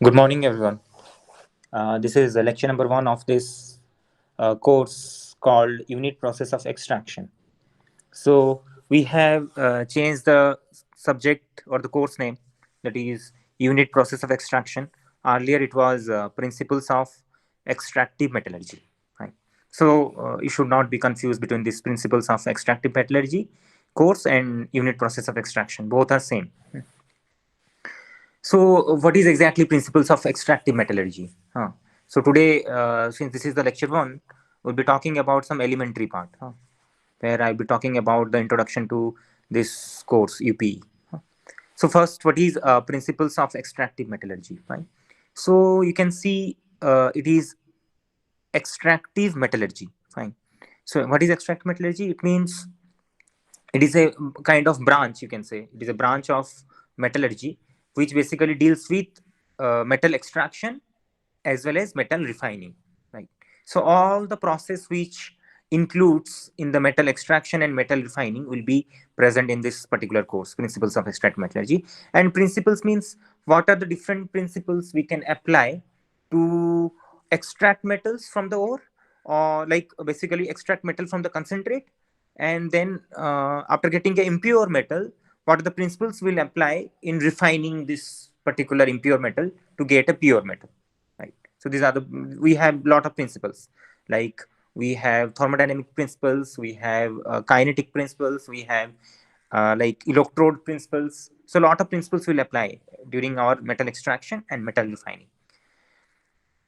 Good morning, everyone. This is lecture number one of this course called Unit Process of Extraction. So, we have changed the subject or the course name, that is Unit Process of Extraction. Earlier, it was Principles of Extractive Metallurgy. Right? So, you should not be confused between these Principles of Extractive Metallurgy course and Unit Process of Extraction. Both are same. So, what is exactly principles of extractive metallurgy? So today, since this is the lecture one, we'll be talking about some elementary part, where I'll be talking about the introduction to this course, UPE. So first, what is principles of extractive metallurgy? Right. So you can see it is extractive metallurgy. Fine. So what is extractive metallurgy? It means it is a kind of branch, you can say. It is a branch of metallurgy which basically deals with metal extraction as well as metal refining, right? So all the process which includes in the metal extraction and metal refining will be present in this particular course, principles of extract metallurgy. And principles means what are the different principles we can apply to extract metals from the ore, or like basically extract metal from the concentrate, and then after getting a impure metal, what are the principles will apply in refining this particular impure metal to get a pure metal, right? So these are the, we have lot of principles, like we have thermodynamic principles, we have kinetic principles, we have like electrode principles. So a lot of principles will apply during our metal extraction and metal refining.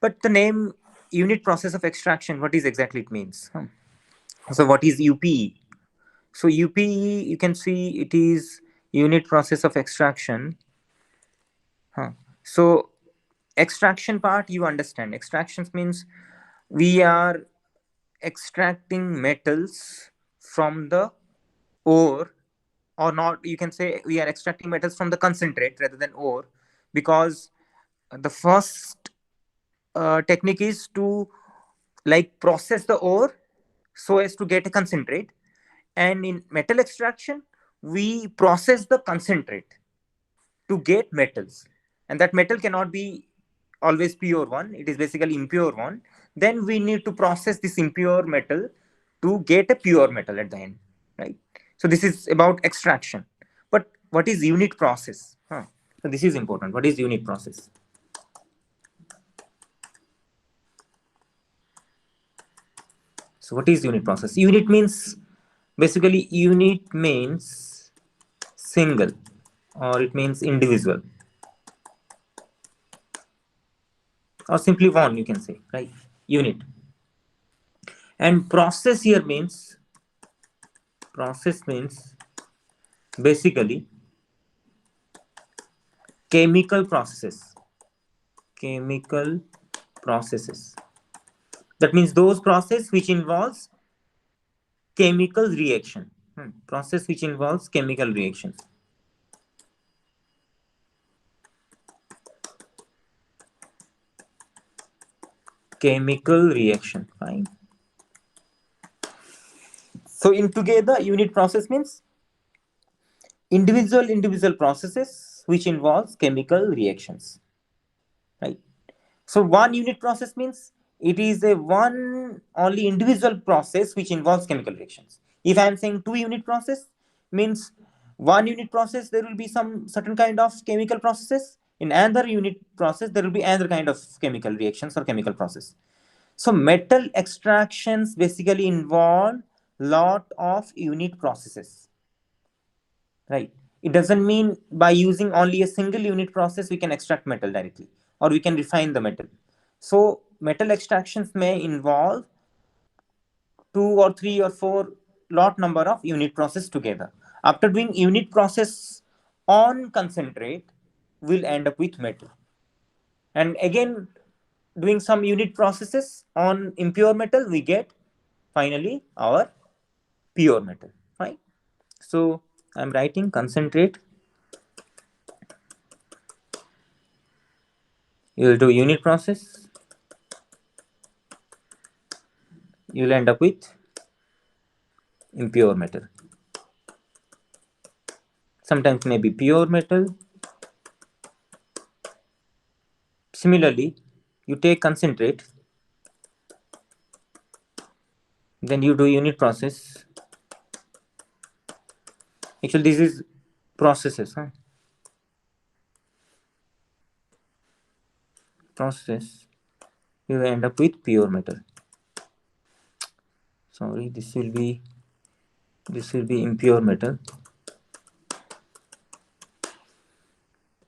But the name unit process of extraction, what is exactly it means? So what is UPE? So UPE, you can see it is unit process of extraction. So extraction part, you understand. Extractions means we are extracting metals from the ore, or not, you can say we are extracting metals from the concentrate rather than ore, because the first technique is to like process the ore so as to get a concentrate, and in metal extraction we process the concentrate to get metals, and that metal cannot be always pure one, it is basically impure one. Then we need to process this impure metal to get a pure metal at the end, right? So this is about extraction. But what is unit process? So this is important. What is unit process? So what is unit process? Unit means, basically unit means single, or it means individual, or simply one, you can say, right? Unit. And process means basically chemical processes. Chemical processes. That means those process which involves chemical reaction. Process which involves chemical reactions. Chemical reaction. Fine. So in together, unit process means individual processes which involves chemical reactions, right? So one unit process means it is a one only individual process which involves chemical reactions. If I am saying two unit process, means one unit process there will be some certain kind of chemical processes, in another unit process there will be another kind of chemical reactions or chemical process. So metal extractions basically involve lot of unit processes, right? It doesn't mean by using only a single unit process we can extract metal directly, or we can refine the metal. So metal extractions may involve two or three or four lot number of unit process together. After doing unit process on concentrate, we'll end up with metal, and again doing some unit processes on impure metal, we get finally our pure metal, right? So I'm writing concentrate. You will do unit process, you will end up with impure metal. Sometimes maybe pure metal, Similarly, you take concentrate, then you do unit process. Actually, this is processes, huh? Process. You end up with pure metal. Sorry, this will be impure metal.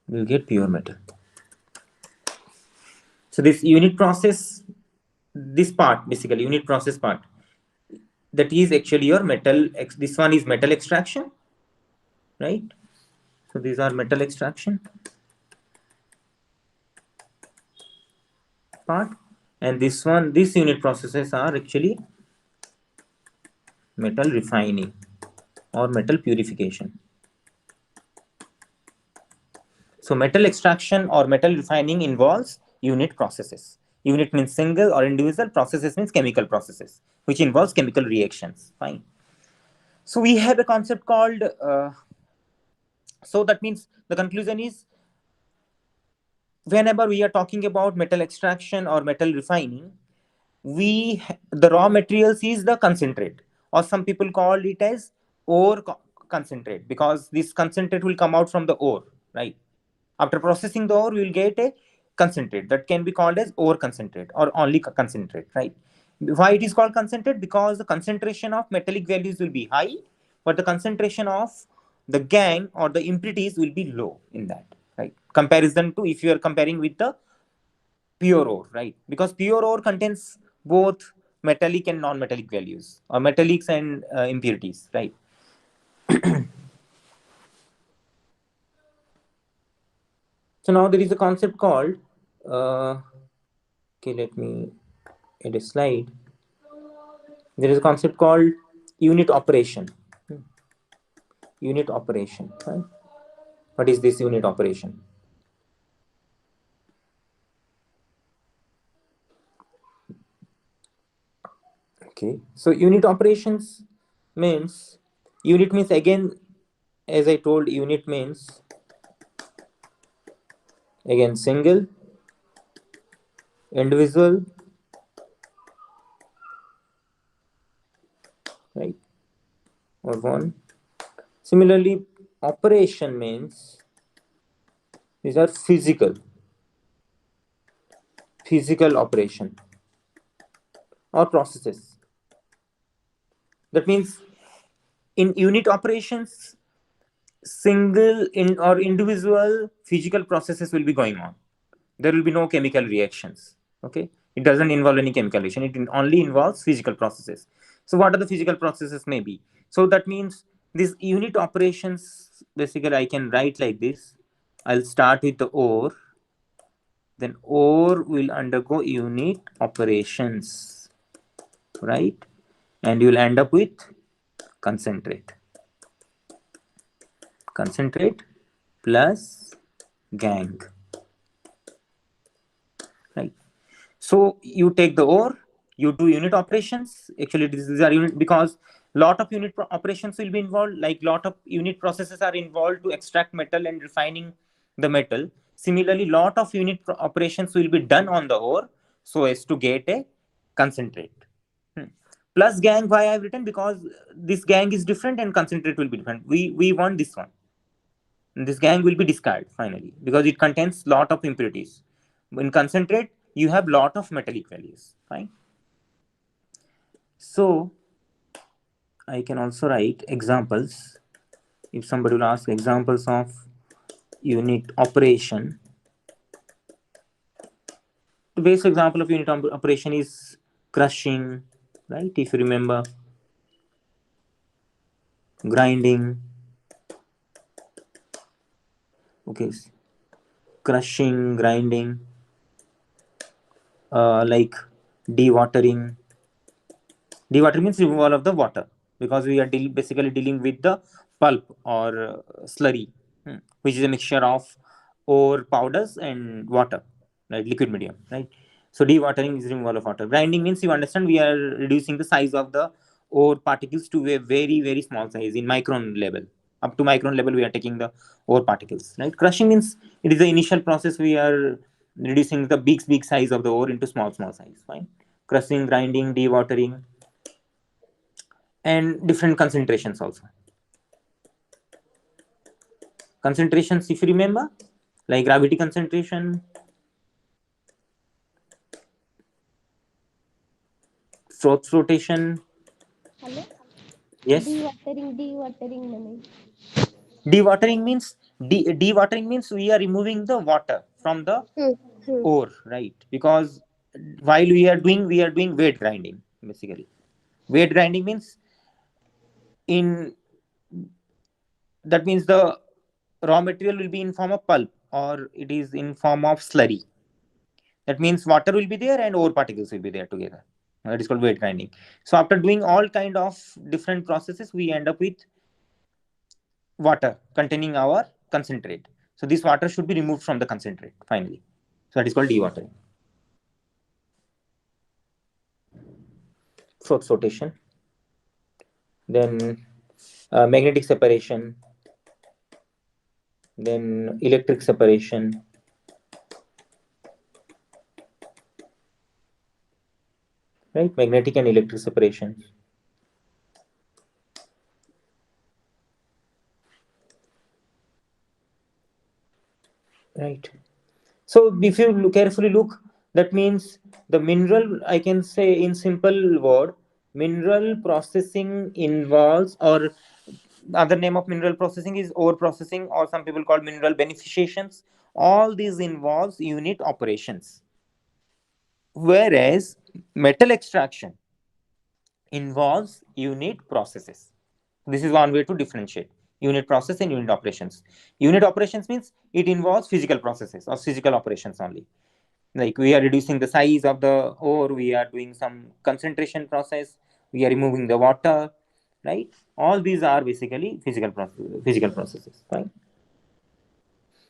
We'll get pure metal. So this unit process, this part basically unit process part, that is actually your metal. This one is metal extraction, right? So these are metal extraction part, and this one, these unit processes are actually metal refining or metal purification. So metal extraction or metal refining involves unit processes. Unit means single or individual, processes means chemical processes, which involves chemical reactions. Fine. So we have a concept called, so that means the conclusion is, whenever we are talking about metal extraction or metal refining, the raw materials is the concentrate, or some people call it as ore concentrate, because this concentrate will come out from the ore, right? After processing the ore, we will get a concentrate that can be called as ore concentrate or only concentrate, right? Why it is called concentrate? Because the concentration of metallic values will be high, but the concentration of the gangue or the impurities will be low in that, right? Comparison to if you are comparing with the pure ore, right? Because pure ore contains both metallic and non-metallic values, or metallics and impurities, right? So now there is a concept called, okay, let me add a slide. There is a concept called unit operation. Unit operation, right? What is this unit operation? Okay, so unit operations means, unit means again, as I told, unit means again single, individual, right? Or one. Similarly, operation means these are physical operation or processes. That means in unit operations, single in or individual physical processes will be going on. There will be no chemical reactions. Okay, it doesn't involve any chemical reaction. It only involves physical processes. So what are the physical processes? Maybe, so that means these unit operations, basically I can write like this. I'll start with the ore, then ore will undergo unit operations, right? And you'll end up with concentrate. Concentrate plus gangue, right? So you take the ore, you do unit operations. Actually, these are unit, because lot of unit operations will be involved. Like lot of unit processes are involved to extract metal and refining the metal. Similarly, lot of unit operations will be done on the ore so as to get a concentrate. Hmm. Plus gangue, why I've written? Because this gangue is different and concentrate will be different. We want this one. And this gangue will be discarded finally because it contains lot of impurities. In concentrate, you have lot of metallic values. Fine. So I can also write examples. If somebody will ask examples of unit operation, the basic example of unit operation is crushing, right? If you remember, grinding, okay, crushing, grinding, like dewatering. Dewatering means removal of the water, because we are basically dealing with the pulp or slurry, which is a mixture of ore powders and water, right? Liquid medium, right? So dewatering is removal of water. Grinding means, you understand, we are reducing the size of the ore particles to a very very small size in micron level. Up to micron level, we are taking the ore particles, right? Crushing means it is the initial process. We are reducing the big size of the ore into small size. Fine. Crushing, grinding, dewatering, and different concentrations also. Concentrations, if you remember, like gravity concentration, froth flotation. Hello? Yes. Dewatering মানে Dewatering means we are removing the water from the hmm hmm ore, right? Because while we are doing weight grinding basically. Weight grinding means in that means the raw material will be in form of pulp or it is in form of slurry. That means water will be there and ore particles will be there together. That is called weight grinding. So after doing all kind of different processes, we end up with water containing our concentrate. So this water should be removed from the concentrate finally. So that is called dewatering. Froth flotation, then magnetic separation, then electric separation, right? Magnetic and electric separation, right? So if you carefully look, that means the mineral, I can say in simple word, mineral processing involves, or other name of mineral processing is ore processing, or some people call mineral beneficiations. All these involves unit operations, whereas metal extraction involves unit processes. This is one way to differentiate unit process and unit operations. Unit operations means it involves physical processes or physical operations only. Like we are reducing the size of the ore, we are doing some concentration process, we are removing the water, right? All these are basically physical processes. Fine.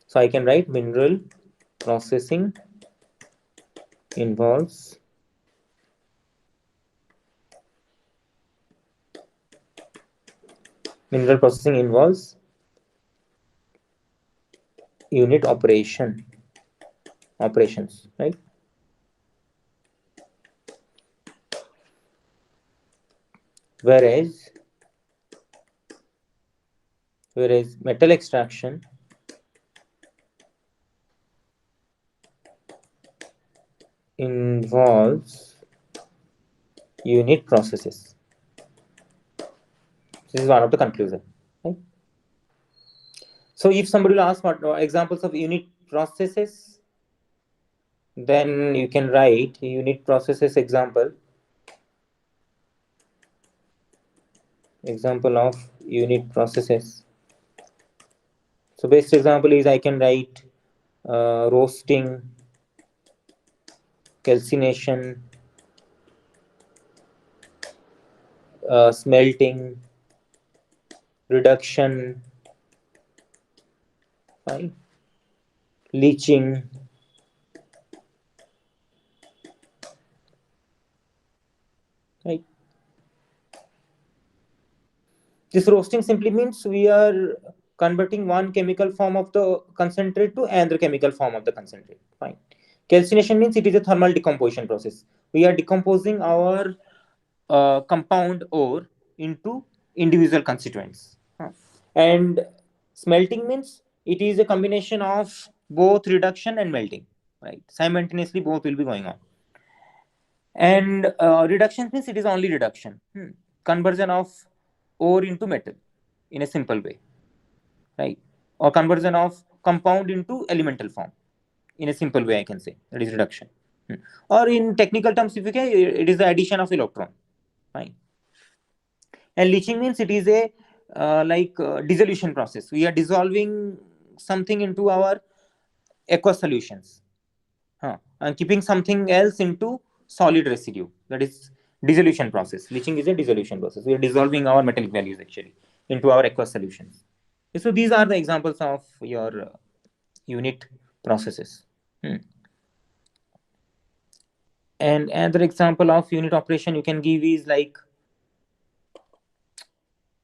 So I can write mineral processing involves mineral processing involves unit operations, right? Whereas metal extraction involves unit processes. This is one of the conclusion. Right? So if somebody will ask what examples of unit processes, then you can write unit processes example of unit processes. So best example is I can write roasting, calcination, smelting, reduction, fine, leaching, right? This roasting simply means we are converting one chemical form of the concentrate to another chemical form of the concentrate. Fine. Calcination means it is a thermal decomposition process. We are decomposing our compound ore into individual constituents. Huh. And smelting means it is a combination of both reduction and melting. Right. Simultaneously, both will be going on. And reduction means it is only reduction. Conversion of ore into metal in a simple way, right? Or conversion of compound into elemental form in a simple way, I can say that is reduction. Or in technical terms, if you can, it is the addition of electron, fine. And leaching means it is a dissolution process. We are dissolving something into our aqueous solutions, and keeping something else into solid residue. That is dissolution process. Leaching is a dissolution process. We are dissolving our metallic values actually into our aqueous solutions. So these are the examples of your unit processes. And another example of unit operation you can give is like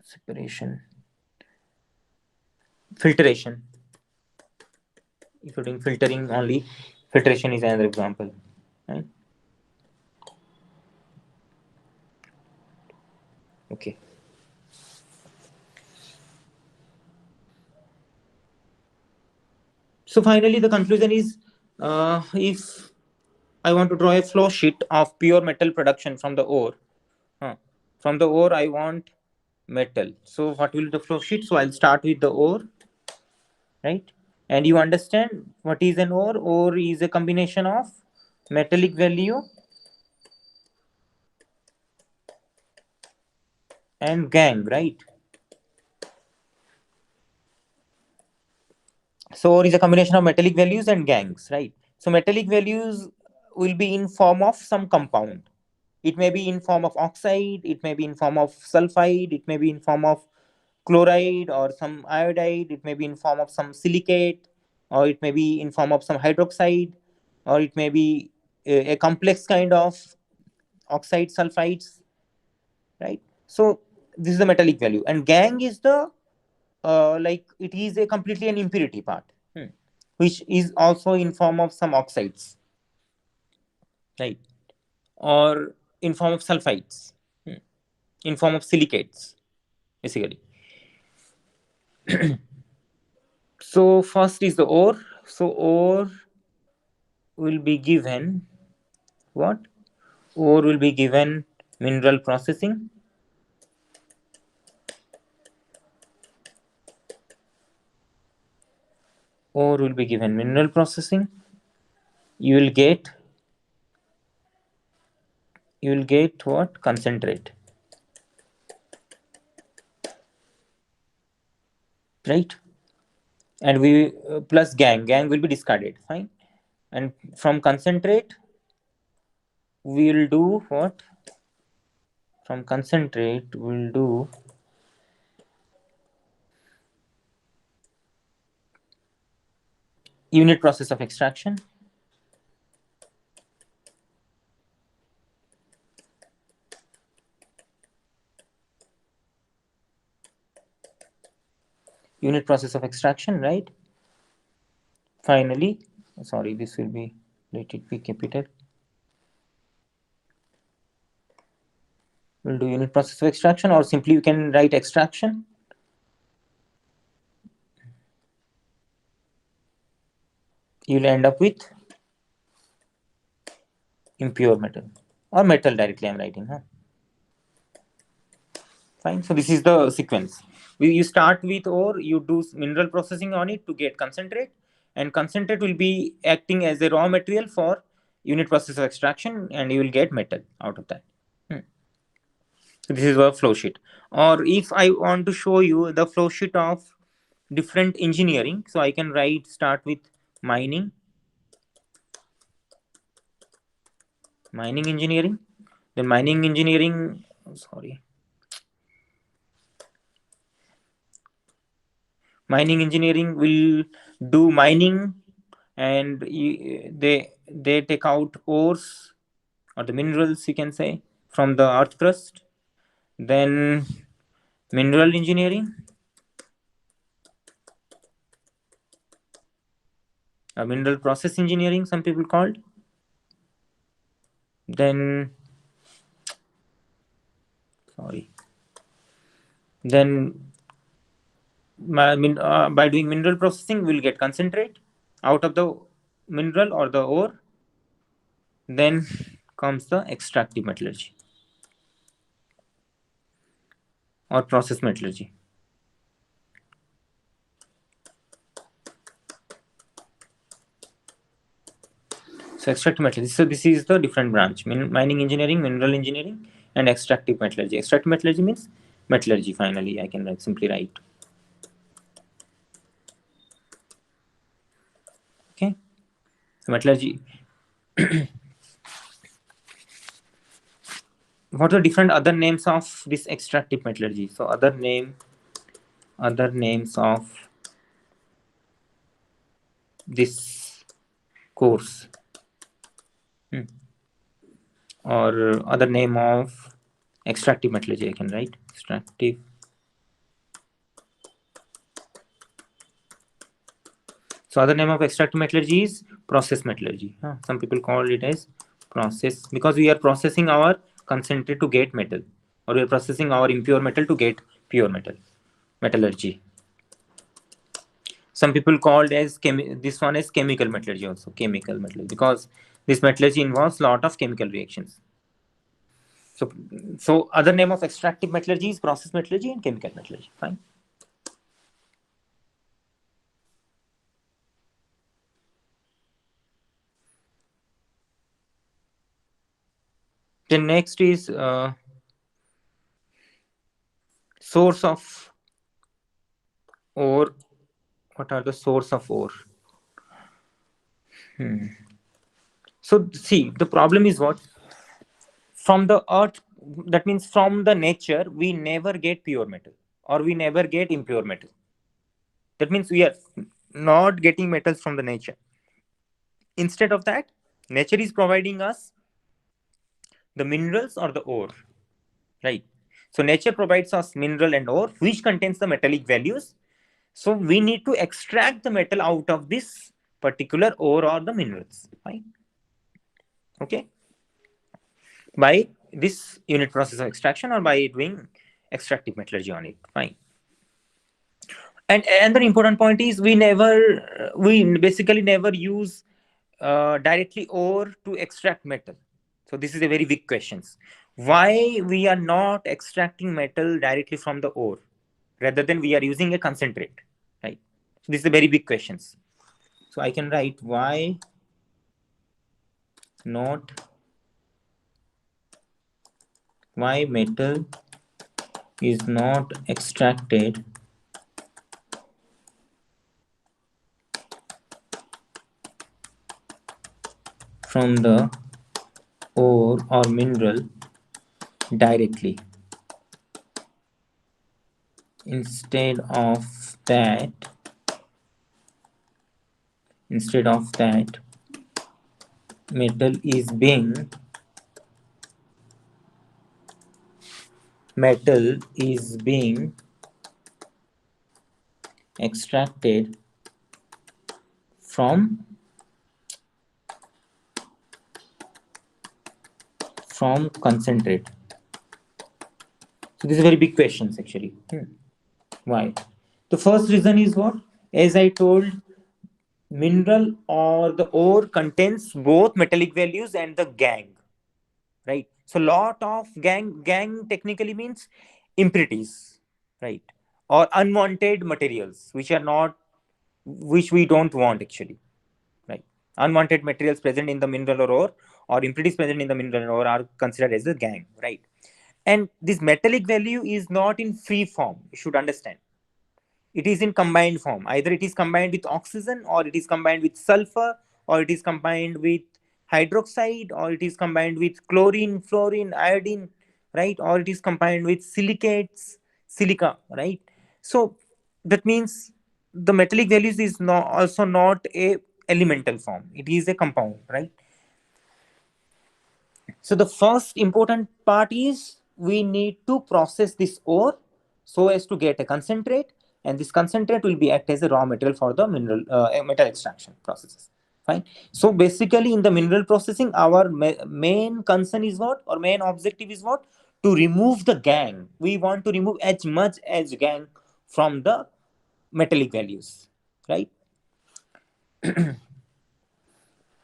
separation, filtration. If you're doing filtering only, Filtration is another example, right? Okay. So finally, the conclusion is, if I want to draw a flow sheet of pure metal production from the ore, from the ore I want metal. So what will the flow sheet? So I'll start with the ore, right? And you understand what is an ore? Ore is a combination of metallic value and gangue, right? So ore is a combination of metallic values and gangues, right? So metallic values will be in form of some compound. It may be in form of oxide, it may be in form of sulfide, it may be in form of chloride or some iodide, it may be in form of some silicate, or it may be in form of some hydroxide, or it may be a complex kind of oxide sulfides, right? So this is the metallic value, and gangue is the like it is a completely an impurity part, which is also in form of some oxides, right? Or in form of sulfides, in form of silicates, basically. So first is the ore. So ore will be given what? Ore will be given mineral processing. Ore will be given mineral processing. You will get what? Concentrate, right? And we plus gang will be discarded, fine. And from concentrate we will do what? From concentrate we'll do unit process of extraction. Unit process of extraction, right? Finally, sorry, this will be, let it be capital. We'll do unit process of extraction, or simply you can write extraction. You'll end up with impure metal, or metal directly I'm writing, fine. So this is the sequence. You start with ore, you do mineral processing on it to get concentrate, and concentrate will be acting as a raw material for unit process of extraction, and you will get metal out of that. So this is a flow sheet. Or if I want to show you the flow sheet of different engineering, so I can write, start with mining engineering. Then mining engineering, sorry, mining engineering will do mining, and they take out ores or the minerals, you can say, from the earth crust. Then mineral engineering, mineral process engineering, some people called. Then sorry, then by doing mineral processing we'll get concentrate out of the mineral or the ore. Then comes the extractive metallurgy or process metallurgy. So extractive metallurgy, so this is the different branch: mining engineering, mineral engineering, and extractive metallurgy. Extractive metallurgy means metallurgy. Finally I can simply write, okay. So metallurgy. What are different other names of this extractive metallurgy? So other names of this course, or other name of extractive metallurgy, I can write extractive. So other name of extractive metallurgy is process metallurgy. Some people call it as process because we are processing our concentrate to get metal, or we are processing our impure metal to get pure metal. Metallurgy. Some people called as this one as chemical metallurgy also, chemical metallurgy, because this metallurgy involves lot of chemical reactions. So other name of extractive metallurgy is process metallurgy and chemical metallurgy. Fine. Then next is source of ore. What are the source of ore? So see, the problem is what? From the earth, that means from the nature, we never get pure metal or we never get impure metal. That means we are not getting metals from the nature. Instead of that, nature is providing us the minerals or the ore, right? So nature provides us mineral and ore, which contains the metallic values. So we need to extract the metal out of this particular ore or the minerals, right? Okay, by this unit process of extraction or by doing extractive metallurgy on it, fine. And another important point is we basically never use directly ore to extract metal. So this is a very big question. Why we are not extracting metal directly from the ore, rather than we are using a concentrate, right? So this is a very big question. So I can write why not, why metal is not extracted from the ore or mineral directly. Instead of that, metal is being extracted from concentrate. So this is a very big question actually. Why? The first reason is what? As I told, mineral or the ore contains both metallic values and the gangue, right? So lot of gangue technically means impurities, right? Or unwanted materials which we don't want actually, right? Unwanted materials present in the mineral or impurities present in the mineral ore are considered as a gangue, right? And this metallic value is not in free form, you should understand. It is in combined form. Either it is combined with oxygen, or it is combined with sulfur, or it is combined with hydroxide, or it is combined with chlorine, fluorine, iodine, right? Or it is combined with silicates, silica, right? So that means the metallic values is also not a elemental form, it is a compound, right? So the first important part is we need to process this ore so as to get a concentrate, and this concentrate will be act as a raw material for the metal extraction processes. Fine. So basically, in the mineral processing, our main concern is what, or main objective is what? To remove the gangue. We want to remove as much as gangue from the metallic values, right?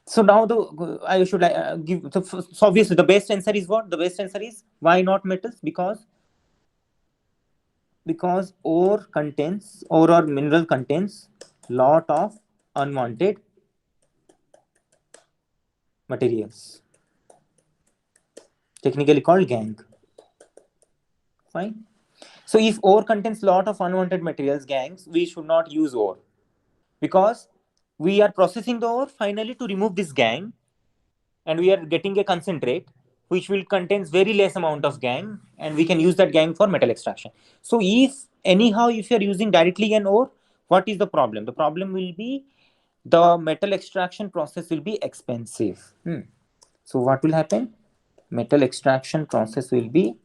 So now I should give, so obviously the best answer is what? The best answer is why not metals? Because ore or mineral contains lot of unwanted materials, technically called gangue. Fine. So if ore contains lot of unwanted materials, gangues, we should not use ore, because we are processing the ore finally to remove this gangue, and we are getting a concentrate which will contains very less amount of gangue, and we can use that gangue for metal extraction. So if you are using directly an ore, what is the problem? The problem will be the metal extraction process will be expensive. So what will happen? Metal extraction process will be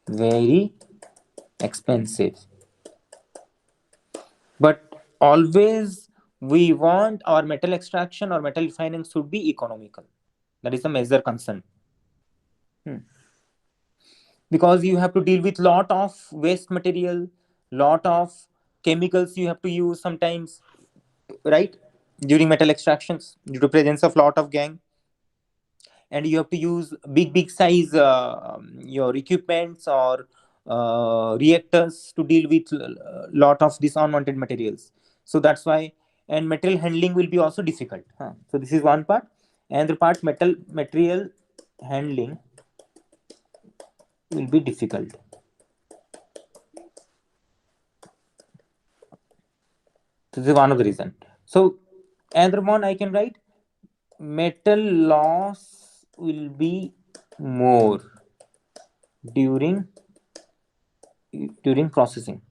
very expensive. But always we want our metal extraction or metal refining should be economical. That is the major concern. Because you have to deal with lot of waste material, lot of chemicals you have to use sometimes, right, during metal extractions due to presence of lot of gang, and you have to use big size your equipments or reactors to deal with lot of these unwanted materials. So that's why, and material handling will be also difficult, huh? So this is one part. And the part material handling will be difficult. This is one of the reason. So another one I can write, metal loss will be more during processing.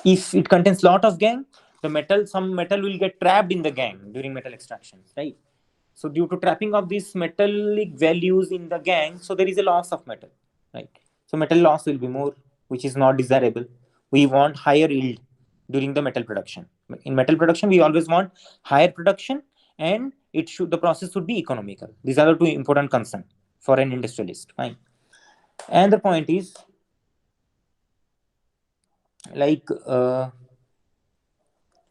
If it contains lot of gang, some metal will get trapped in the gang during metal extraction, right? So due to trapping of these metallic values in the gang, so there is a loss of metal, right? So metal loss will be more, which is not desirable. We want higher yield during the metal production. In metal production, we always want higher production, and the process should be economical. These are the two important concerns for an industrialist, fine. And the point is, like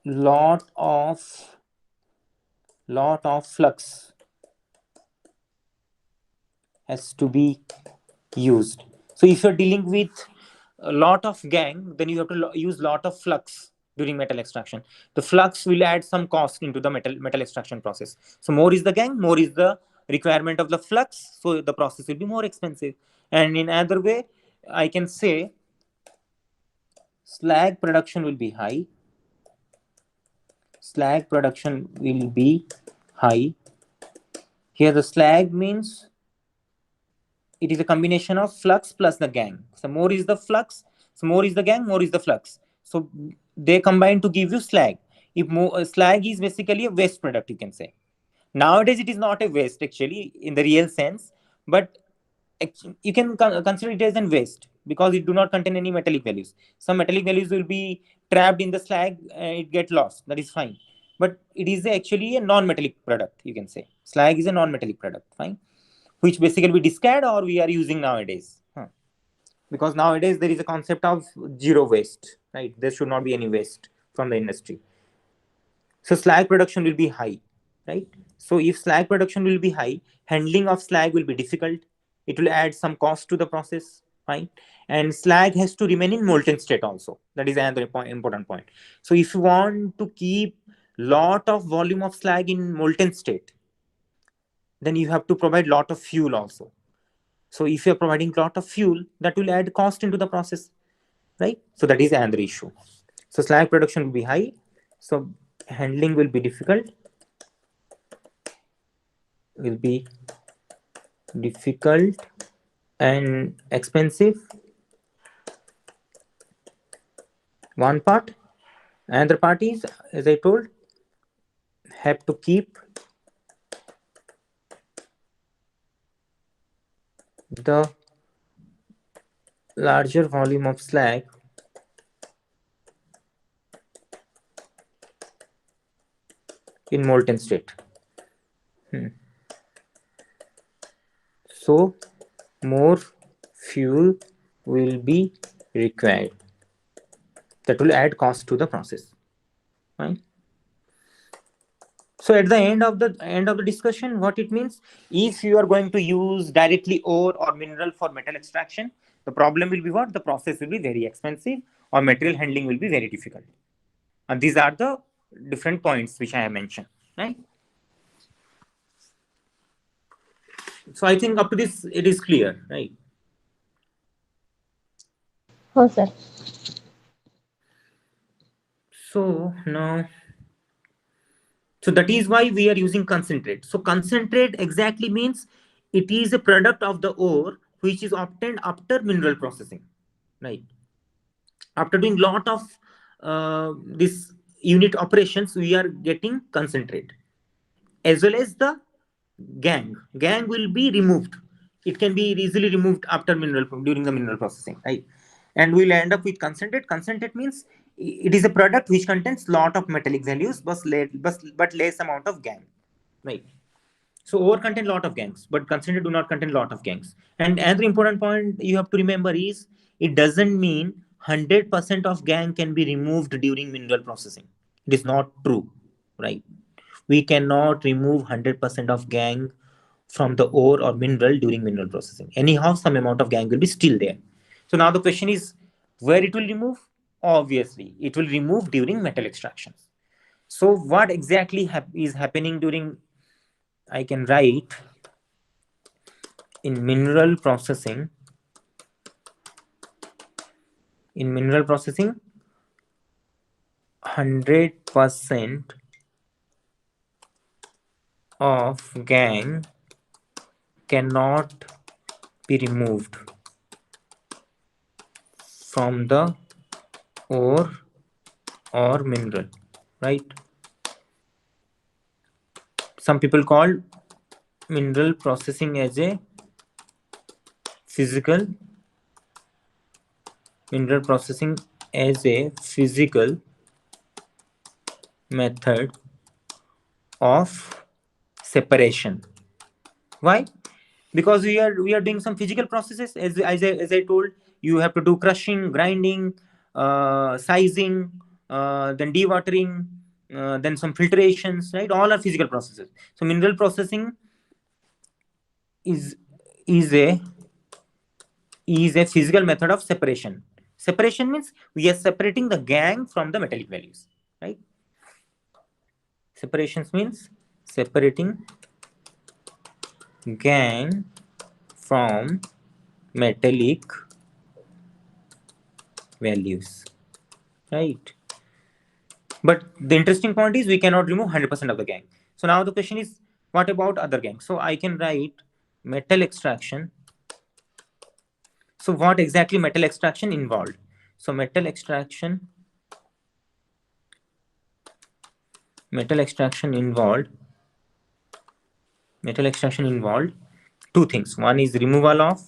lot of flux has to be used. So if you're dealing with a lot of gang, then you have to use lot of flux during metal extraction. The flux will add some cost into the metal extraction process. So more is the gang, more is the requirement of the flux, so the process will be more expensive. And in other way, I can say slag production will be high. Slag production will be high. Here the slag means it is a combination of flux plus the gang. So more is the flux, so more is the gang, more is the flux. So they combine to give you slag. If slag is basically a waste product, you can say. Nowadays it is not a waste actually in the real sense, but you can consider it as a waste because it do not contain any metallic values. Some metallic values will be trapped in the slag and it get lost. That is fine. But it is actually a non-metallic product, you can say. Slag is a non-metallic product, fine, which basically we discard or we are using nowadays. Because nowadays there is a concept of zero waste, right? There should not be any waste from the industry. So slag production will be high, right? So if slag production will be high, handling of slag will be difficult. It will add some cost to the process, fine. And slag has to remain in molten state also. That is another important point. So if you want to keep lot of volume of slag in molten state, then you have to provide lot of fuel also. So if you're providing lot of fuel, that will add cost into the process, right? So that is another issue. So slag production will be high, so handling will be difficult, and expensive. One part. Another part is, as I told, have to keep the larger volume of slag in molten state. So more fuel will be required. That will add cost to the process. Right? So at the end of the discussion, what it means, if you are going to use directly ore or mineral for metal extraction, the problem will be what? The process will be very expensive or material handling will be very difficult. And these are the different points which I have mentioned, right? So I think up to this, it is clear, right? Oh, sir. So now, so that is why we are using concentrate. So concentrate exactly means it is a product of the ore which is obtained after mineral processing, right? After doing lot of this unit operations, we are getting concentrate, as well as the gang. Gang will be removed. It can be easily removed after during the mineral processing, right? And we'll end up with concentrate. Concentrate means it is a product which contains lot of metallic values but less amount of gang, right? So ore contain lot of gangs, but concentrate do not contain lot of gangs. And another important point you have to remember is it doesn't mean 100% of gang can be removed during mineral processing. It is not true, right? We cannot remove 100% of gang from the ore or mineral during mineral processing. Anyhow, some amount of gang will be still there. So now the question is where it will remove? Obviously, it will remove during metal extraction. So what exactly is happening during, I can write, in mineral processing. In mineral processing, 100% of gang cannot be removed from the ore or mineral, right? Some people call mineral processing as a physical mineral processing as a physical method of separation. Why? Because we are doing some physical processes, as I told you, have to do crushing, grinding, sizing, then dewatering, then some filtrations, right? All are physical processes. So mineral processing is is a is a physical method of separation. Separation means we are separating the gang from the metallic values, right? Separations means separating gang from metallic values, right? But the interesting point is we cannot remove 100% of the gang. So now the question is, what about other gangs? So I can write metal extraction. So what exactly metal extraction involved? So metal extraction involved two things. One is removal of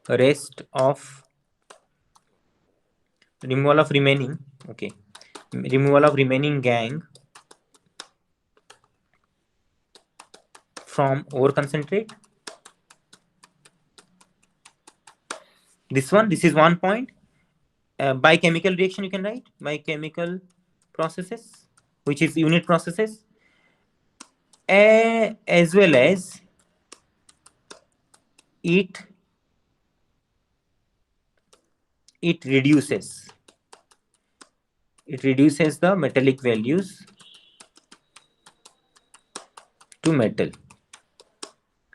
rest of removal of remaining okay removal of remaining gang from ore concentrate. This is one point. By chemical reaction, you can write by chemical processes, which is unit processes, as well as it it reduces the metallic values to metal,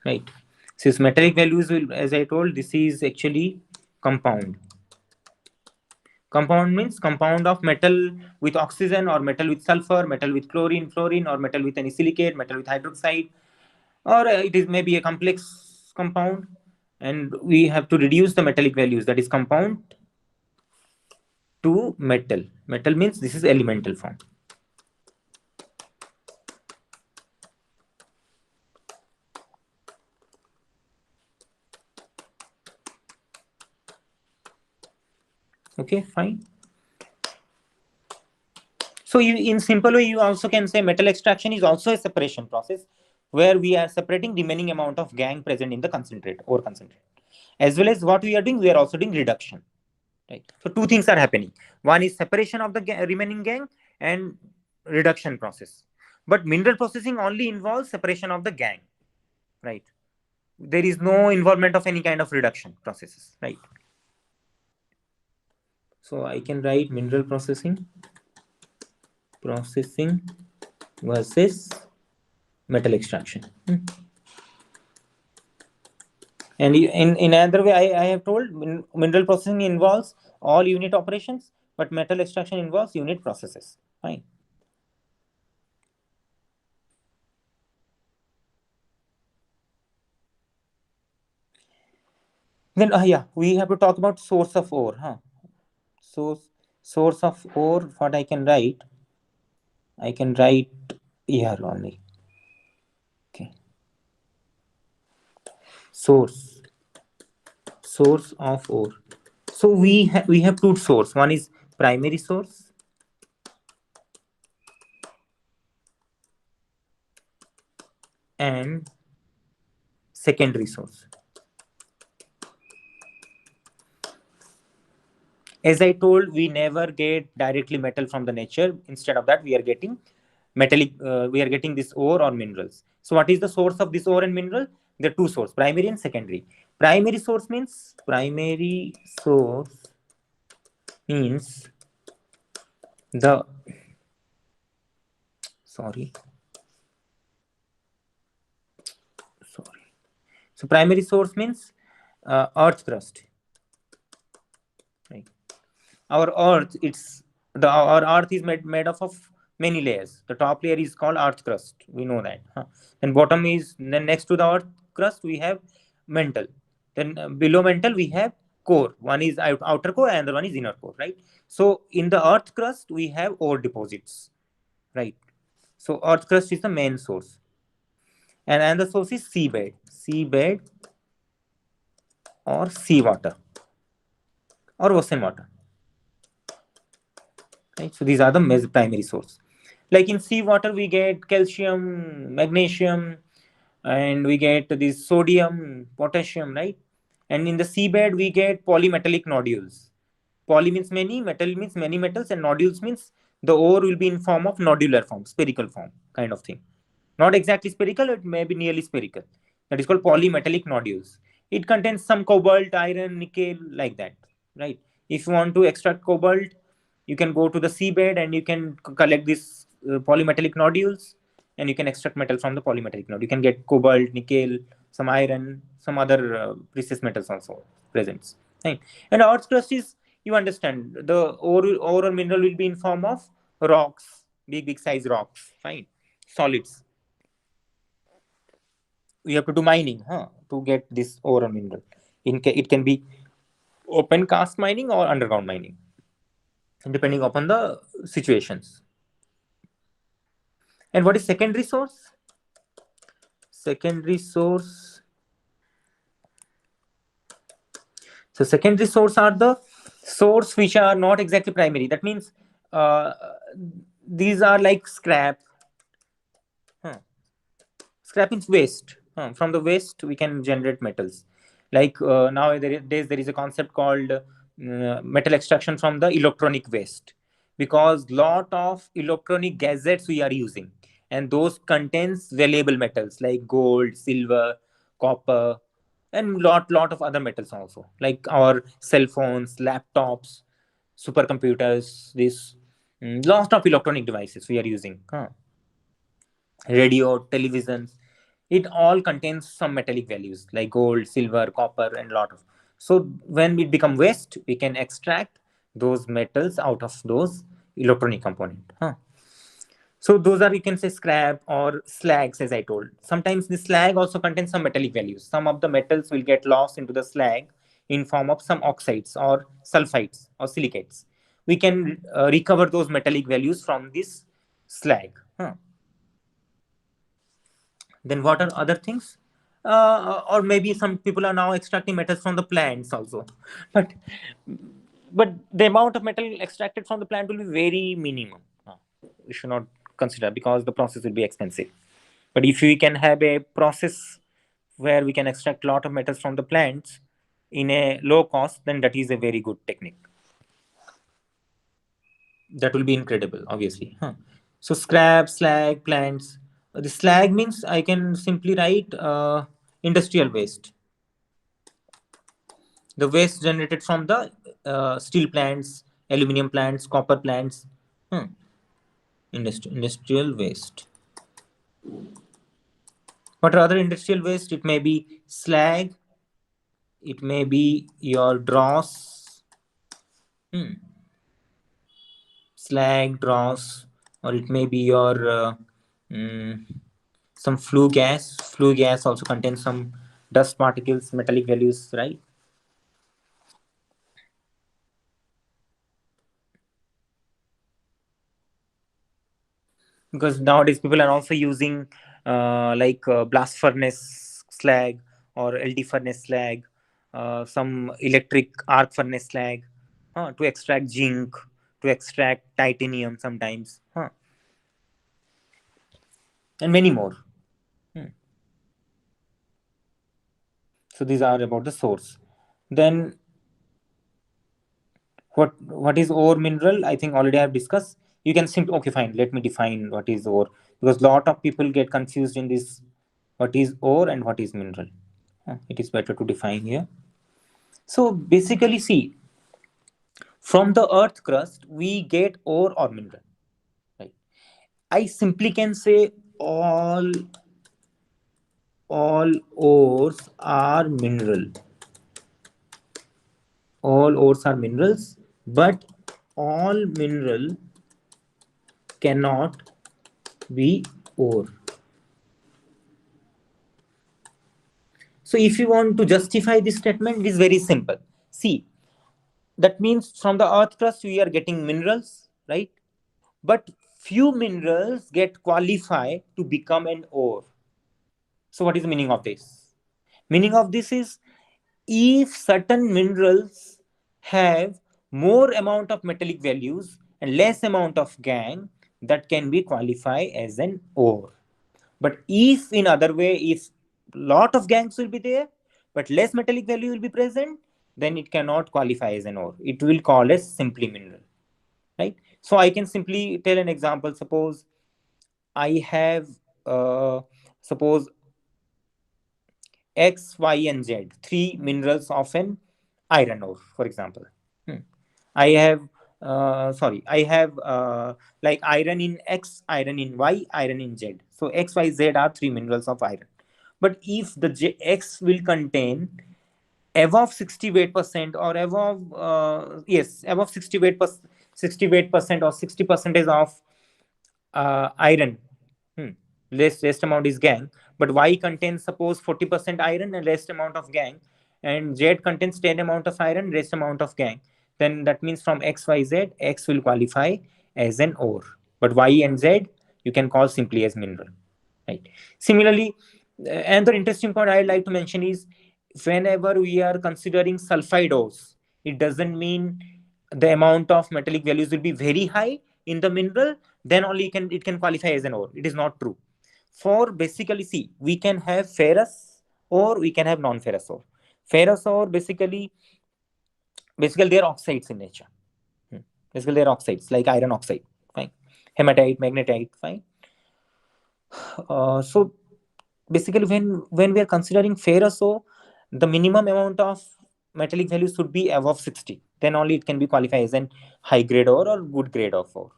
right? Since metallic values will, as I told, this is actually compound. Compound means compound of metal with oxygen, or metal with sulfur, metal with chlorine, fluorine, or metal with any silicate, metal with hydroxide, or it is maybe a complex compound, and we have to reduce the metallic values, that is compound, to metal. Metal means this is elemental form. Okay, fine. So in simple way, you also can say metal extraction is also a separation process where we are separating remaining amount of gang present in the concentrate or concentrate. As well as what we are doing, we are also doing reduction. Right. So two things are happening. One is separation of the remaining gang and reduction process. But mineral processing only involves separation of the gang. Right. There is no involvement of any kind of reduction processes. Right. So I can write mineral processing versus metal extraction. And in another way, I have told mineral processing involves all unit operations, but metal extraction involves unit processes. Fine. Then yeah, we have to talk about source of ore. So source of ore, what I can write here only. Okay. Source source of ore. So we have two source. One is primary source and secondary source. As I told, we never get directly metal from the nature. Instead of that, we are getting metallic. We are getting this ore or minerals. So what is the source of this ore and mineral? There are two sources: primary and secondary. Primary source means the sorry sorry. So primary source means earth crust. Right. Our earth, our earth is made up of many layers. The top layer is called earth crust. We know that. Huh? And bottom is, then next to the earth crust we have mantle. Then below mantle we have core. One is outer core and the one is inner core. Right. So in the earth crust we have ore deposits. Right. So earth crust is the main source, and the source is seabed or seawater or ocean water. Right. So these are the primary source. Like in seawater we get calcium, magnesium, and we get this sodium, potassium, right? And in the seabed we get polymetallic nodules. Poly means many, metal means many metals, and nodules means the ore will be in form of nodular form, spherical form, kind of thing. Not exactly spherical, it may be nearly spherical. That is called polymetallic nodules. It contains some cobalt, iron, nickel, like that, right? If you want to extract cobalt, you can go to the seabed and you can collect these polymetallic nodules, and you can extract metal from the polymetallic node. You can get cobalt, nickel, some iron, some other precious metals also present. Right? And earth crust is, you understand, the ore or mineral will be in form of rocks, big size rocks, fine, solids. We have to do mining, to get this ore or mineral. It can be open cast mining or underground mining, depending upon the situations. And what is secondary source? Secondary source. So secondary source are the source which are not exactly primary. That means uh, these are like scrap. Huh. Scrap is waste. From the waste we can generate metals. Like nowadays there is a concept called metal extraction from the electronic waste, because lot of electronic gadgets we are using, and those contains valuable metals like gold, silver, copper, and lot of other metals also, like our cell phones, laptops, supercomputers, this lot of electronic devices we are using. Radio, televisions, it all contains some metallic values like gold, silver, copper, and lot of. So when it become waste, we can extract those metals out of those electronic component. So those are, you can say, scrap or slags, as I told. Sometimes the slag also contains some metallic values. Some of the metals will get lost into the slag in form of some oxides or sulfides or silicates. We can recover those metallic values from this slag. Then what are other things? Or maybe some people are now extracting metals from the plants also, but the amount of metal extracted from the plant will be very minimum. We should not consider, because the process will be expensive. But if we can have a process where we can extract a lot of metals from the plants in a low cost, then that is a very good technique. That will be incredible, obviously. So scrap, slag, plants. The slag means I can simply write industrial waste, the waste generated from the steel plants, aluminum plants, copper plants. Industrial waste. What are other industrial waste? It may be slag, it may be your dross, slag, dross, or it may be your mm, some flue gas. Flue gas also contains some dust particles, metallic values, right? Because nowadays people are also using blast furnace slag or LD furnace slag, some electric arc furnace slag, to extract zinc, to extract titanium sometimes, and many more. So these are about the source. Then what is ore mineral? I think already I have discussed. You can simply, okay, fine, let me define what is ore, because lot of people get confused in this, what is ore and what is mineral. It is better to define here. So basically, see, from the earth crust we get ore or mineral, right? I simply can say all ores are mineral. All ores are minerals, but all mineral cannot be ore. So if you want to justify this statement, it is very simple. See, that means from the earth crust we are getting minerals, right? But few minerals get qualified to become an ore. So what is the meaning of this? Meaning of this is, if certain minerals have more amount of metallic values and less amount of gangue, that can be qualified as an ore. But if in other way, if lot of gangues will be there but less metallic value will be present, then it cannot qualify as an ore. It will call as simply mineral, right? So I can simply tell an example. Suppose I have, suppose X, Y, and Z, three minerals of an iron ore, for example. I have, I have, like iron in X, iron in Y, iron in Z. So X, Y, Z are three minerals of iron. But if the X will contain above 60 weight percent, or above, yes, above 60 weight 60 weight percent or 60 percentage of iron, less amount is gangue, but Y contains suppose 40% iron and rest amount of gangue, and Z contains 10 amount of iron, rest amount of gangue, then that means from X, Y, Z, X will qualify as an ore, but Y and Z you can call simply as mineral, right? Similarly, another interesting point I'd like to mention is, whenever we are considering sulfide ores, it doesn't mean the amount of metallic values will be very high in the mineral, then only it can qualify as an ore. It is not true. For basically, see, we can have ferrous or we can have non-ferrous ore. Ferrous ore basically they're oxides in nature. Basically they're oxides like iron oxide, fine. Hematite, magnetite, fine. So basically, when we are considering ferrous ore, the minimum amount of metallic value should be above 60. Then only it can be qualified as an high grade ore or good grade of ore,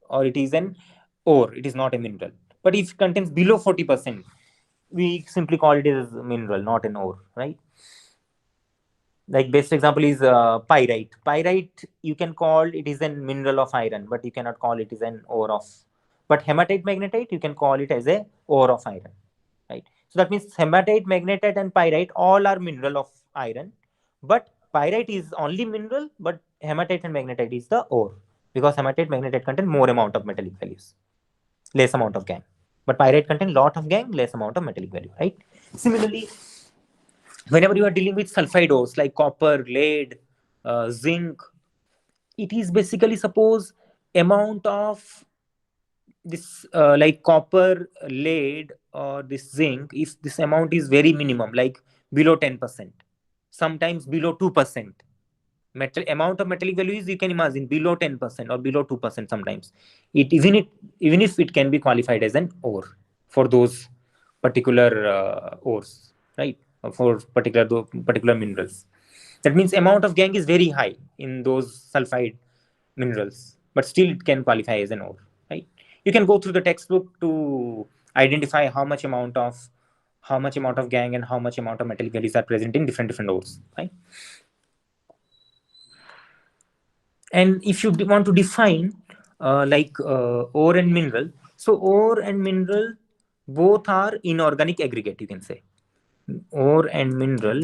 or it is an ore. It is not a mineral. But if it contains below 40%, we simply call it as mineral, not an ore, right? Like best example is pyrite. Pyrite you can call it is a mineral of iron, but you cannot call it is an ore of. But hematite, magnetite, you can call it as a ore of iron, right? So that means hematite, magnetite, and pyrite all are mineral of iron, but pyrite is only mineral, but hematite and magnetite is the ore, because hematite, magnetite contain more amount of metallic values, less amount of gangue. But pyrite contain lot of gangue, less amount of metallic value, right? Similarly, whenever you are dealing with sulfide ores like copper, lead, zinc, it is basically suppose amount of this, like copper, lead, or this zinc, if this amount is very minimum, like below 10%, sometimes below 2%, metal amount of metallic values you can imagine below 10% or below 2%, sometimes even if it can be qualified as an ore for those particular ores, right? For particular minerals, that means amount of gangue is very high in those sulfide minerals, but still it can qualify as an ore, right? You can go through the textbook to identify how much amount of gangue and how much amount of metallic values are present in different ores, right? And if you want to define ore and mineral, so ore and mineral both are inorganic aggregate, you can say. Ore and mineral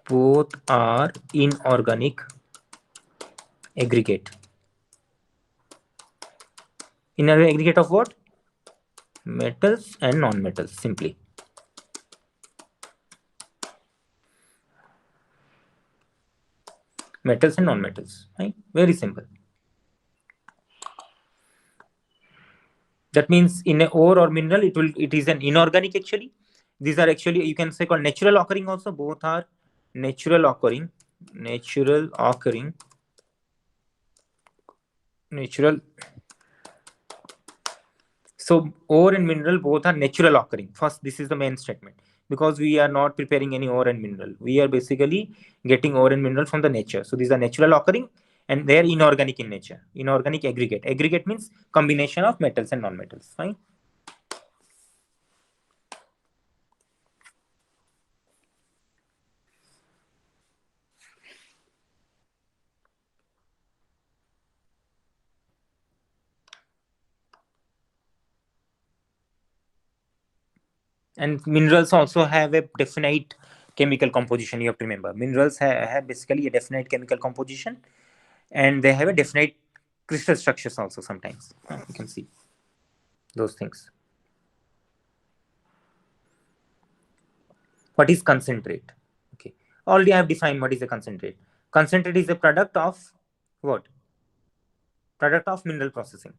both are inorganic aggregate. Inorganic aggregate of what? Metals and non-metals, simply. metals and non-metals, right? Very simple. That means in a ore or mineral, it is an inorganic actually. These are actually, you can say, called natural occurring also. Both are natural occurring, natural occurring, natural. So ore and mineral both are natural occurring. First, this is the main statement, because we are not preparing any ore and mineral. We are basically getting ore and mineral from the nature. So these are natural occurring, and they are inorganic in nature. Inorganic aggregate. Aggregate means combination of metals and non-metals. Fine. And minerals also have a definite chemical composition. You have to remember, minerals have basically a definite chemical composition, and they have a definite crystal structures also sometimes. You can see those things. What is concentrate? Okay, already I have defined what is a concentrate. Concentrate is a product of what? Product of mineral processing,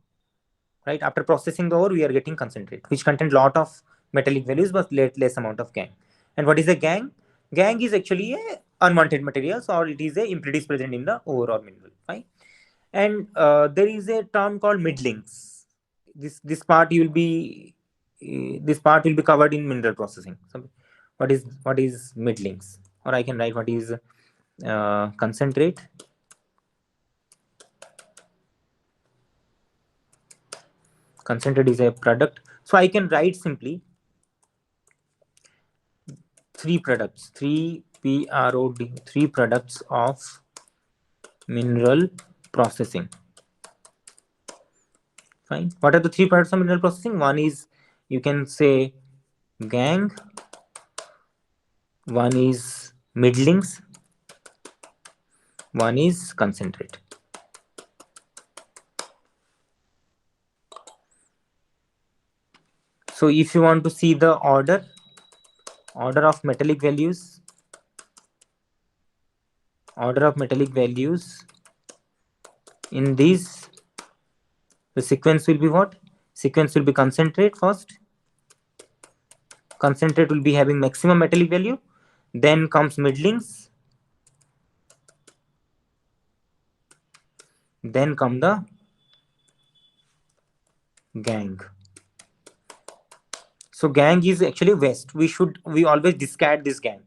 right? After processing the ore, we are getting concentrate, which contain lot of metallic values but less amount of gangue. And what is a gangue? Gangue is actually a unwanted materials, or it is a impurities present in the ore or mineral. Fine. And there is a term called middlings. This part you will be this part will be covered in mineral processing. So what is middlings? Or I can write what is concentrate. Concentrate is a product. So I can write simply three products, three products of mineral processing. Fine. What are the three products of mineral processing? One is, you can say, gangue. One is middlings. One is concentrate. So if you want to see the order of metallic values, in these, the sequence will be what? Sequence will be concentrate first. Concentrate will be having maximum metallic value. Then comes middlings. Then come the gangue. So gangue is actually waste. We always discard this gangue.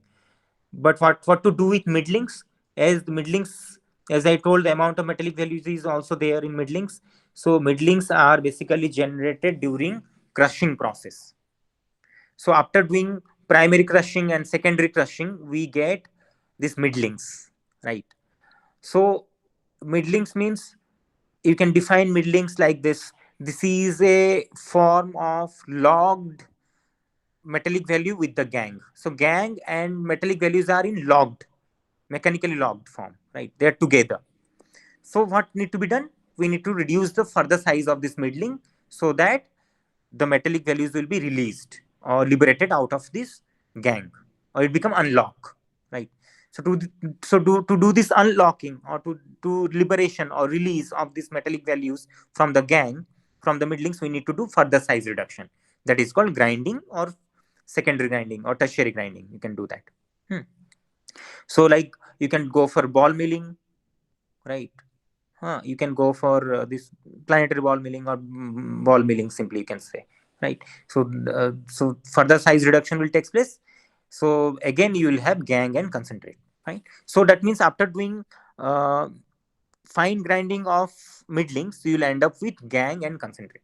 But what to do with middlings? As the middlings, as I told, the amount of metallic values is also there in middlings. So middlings are basically generated during crushing process. So after doing primary crushing and secondary crushing, we get this middlings, right? So middlings means, you can define middlings like this. This is a form of logged metallic value with the gangue. So gangue and metallic values are in logged, mechanically logged form, right? They're together. So what need to be done? We need to reduce the further size of this middling, so that the metallic values will be released or liberated out of this gangue, or it become unlock, right? So to do this unlocking, or to do liberation or release of these metallic values from the gangue, from the middlings, we need to do further size reduction. That is called grinding, or secondary grinding, or tertiary grinding. You can do that. So like, you can go for ball milling, right? You can go for this planetary ball milling, or ball milling simply, you can say, right? So further size reduction will take place. So again, you will have gangue and concentrate, right? So that means after doing uh, fine grinding of middlings, you will end up with gangue and concentrate,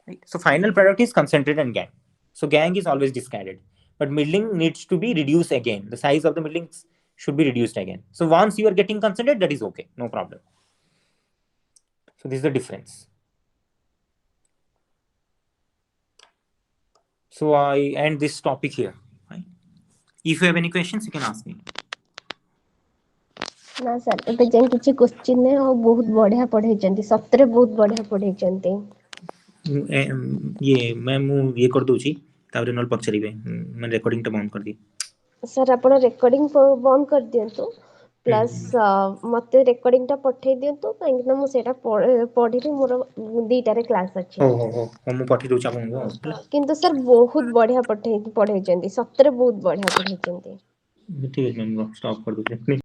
right? So final product is concentrate and gangue. So gangue is always discarded, but middling needs to be reduced again. The size of the middlings should be reduced again. So once you are getting concentrate, that is okay, no problem. So this is the difference. So I end this topic here. Right? If you have any questions, you can ask me. ना sir एबे जाय किछि question नै और बहुत बढ़िया पढैचंती सतरे बहुत बढ़िया पढैचंती ये मैं ये कर दूची ताबरे नल पछरिबे मैं रिकॉर्डिंग टा बंद कर दी सर आपण रिकॉर्डिंग बंद कर दियंतु ପ୍ଲସ୍ ମତେ ରେକର୍ଡିଂ ଟା ପଠେଇ ଦିଅନ୍ତୁ କାହିଁକି ନା ମୁଁ ସେଇଟା ପଢିଲି ମୋର 2ଟାରେ କ୍ଲାସ୍ ଅଛି। ହଉ ମୁଁ ପଠେଇ ଦଉଛି ଆପଣଙ୍କୁ ହେଲା। କିନ୍ତୁ ସାର୍ ବହୁତ ବଢିଆ ପଢେଇଛନ୍ତି, ସତରେ ବହୁତ ବଢିଆ ପଢେଇଛନ୍ତି। ଠିକ ଅଛି ମ୍ୟାମ୍, ଷ୍ଟପ୍ କରିଦଉଛି।